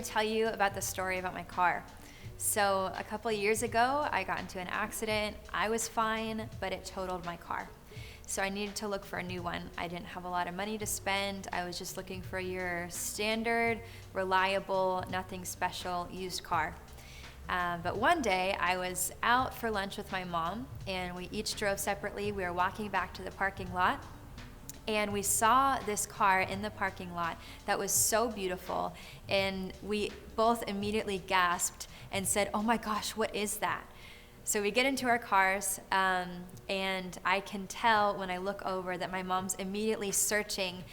to tell you about the story about my car. So a couple of years ago, I got into an accident. I was fine, but it totaled my car. So I needed to look for a new one. I didn't have a lot of money to spend. I was just looking for your standard, reliable, nothing special used car. But one day I was out for lunch with my mom, and we each drove separately. We were walking back to the parking lot, and we saw this car in the parking lot that was so beautiful, and we both immediately gasped and said, "Oh my gosh, what is that?" So we get into our cars, and I can tell when I look over that my mom's immediately searching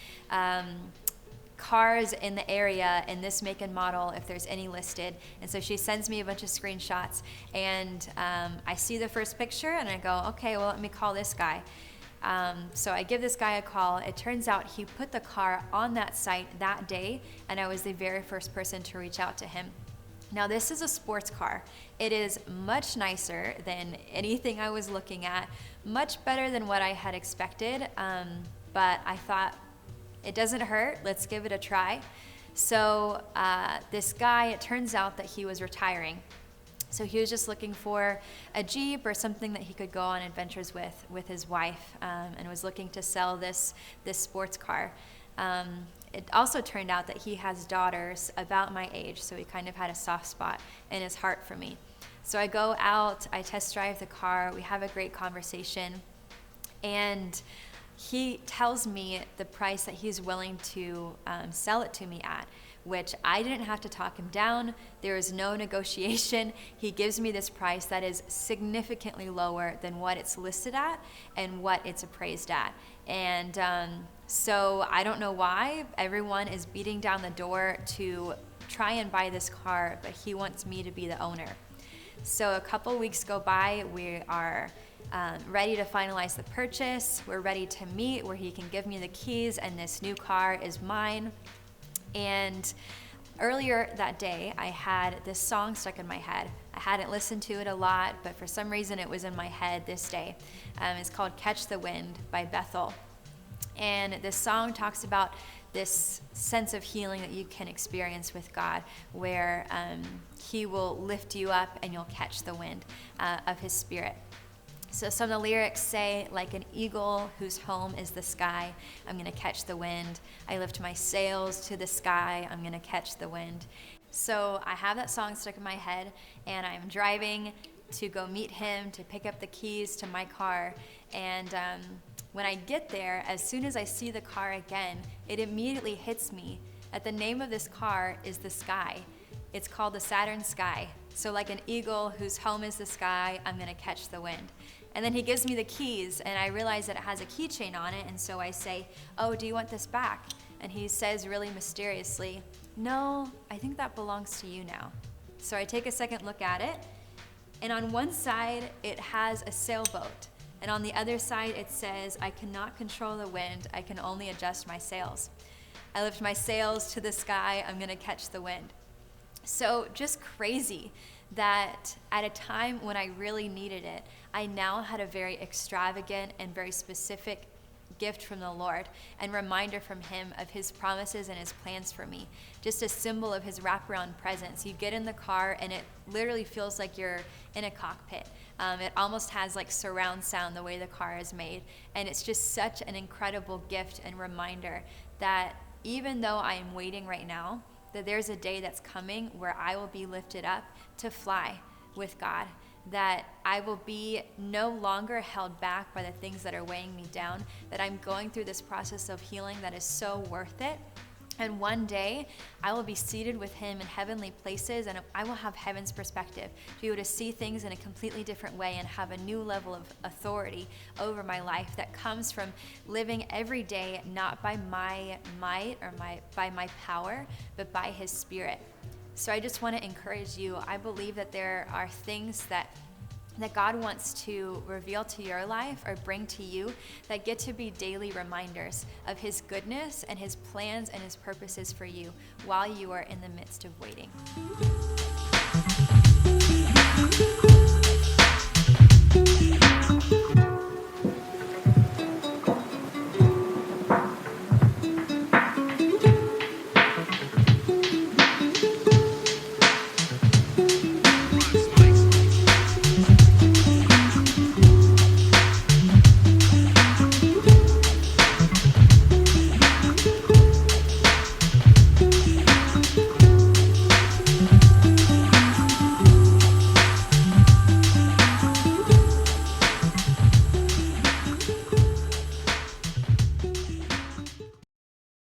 cars in the area in this make and model if there's any listed. And so she sends me a bunch of screenshots, and I see the first picture and I go, okay, well, let me call this guy. So I give this guy a call. It turns out he put the car on that site that day, and I was the very first person to reach out to him. Now, this is a sports car. It is much nicer than anything I was looking at, much better than what I had expected, but I thought, it doesn't hurt, let's give it a try. So this guy, it turns out that he was retiring. So he was just looking for a Jeep or something that he could go on adventures with his wife, and was looking to sell this sports car. It also turned out that he has daughters about my age, so he kind of had a soft spot in his heart for me. So I go out, I test drive the car, we have a great conversation, and he tells me the price that he's willing to sell it to me at, which I didn't have to talk him down. There is no negotiation. He gives me this price that is significantly lower than what it's listed at and what it's appraised at. And so I don't know why everyone is beating down the door to try and buy this car, but he wants me to be the owner. So a couple weeks go by, we are ready to finalize the purchase. We're ready to meet where he can give me the keys and this new car is mine. And earlier that day, I had this song stuck in my head. I hadn't listened to it a lot, but for some reason it was in my head this day. It's called Catch the Wind by Bethel. And this song talks about this sense of healing that you can experience with God, where he will lift you up and you'll catch the wind of his spirit. So some of the lyrics say, like an eagle whose home is the sky, I'm going to catch the wind. I lift my sails to the sky, I'm going to catch the wind. So I have that song stuck in my head, and I'm driving to go meet him, to pick up the keys to my car. And when I get there, as soon as I see the car again, it immediately hits me that the name of this car is the sky. It's called the Saturn Sky. So like an eagle whose home is the sky, I'm going to catch the wind. And then he gives me the keys, and I realize that it has a keychain on it, and so I say, "Oh, do you want this back?" And he says really mysteriously, "No, I think that belongs to you now." So I take a second look at it, and on one side it has a sailboat, and on the other side it says, "I cannot control the wind, I can only adjust my sails. I lift my sails to the sky, I'm going to catch the wind." So just crazy that at a time when I really needed it, I now had a very extravagant and very specific gift from the Lord and reminder from him of his promises and his plans for me. Just a symbol of his wraparound presence. You get in the car and it literally feels like you're in a cockpit. It almost has like surround sound the way the car is made. And it's just such an incredible gift and reminder that even though I am waiting right now, that there's a day that's coming where I will be lifted up to fly with God, that I will be no longer held back by the things that are weighing me down, that I'm going through this process of healing that is so worth it. And one day I will be seated with him in heavenly places, and I will have heaven's perspective to be able to see things in a completely different way and have a new level of authority over my life that comes from living every day not by my might or by my power, but by his spirit. So I just want to encourage you. I believe that there are things that God wants to reveal to your life or bring to you that get to be daily reminders of his goodness and his plans and his purposes for you while you are in the midst of waiting.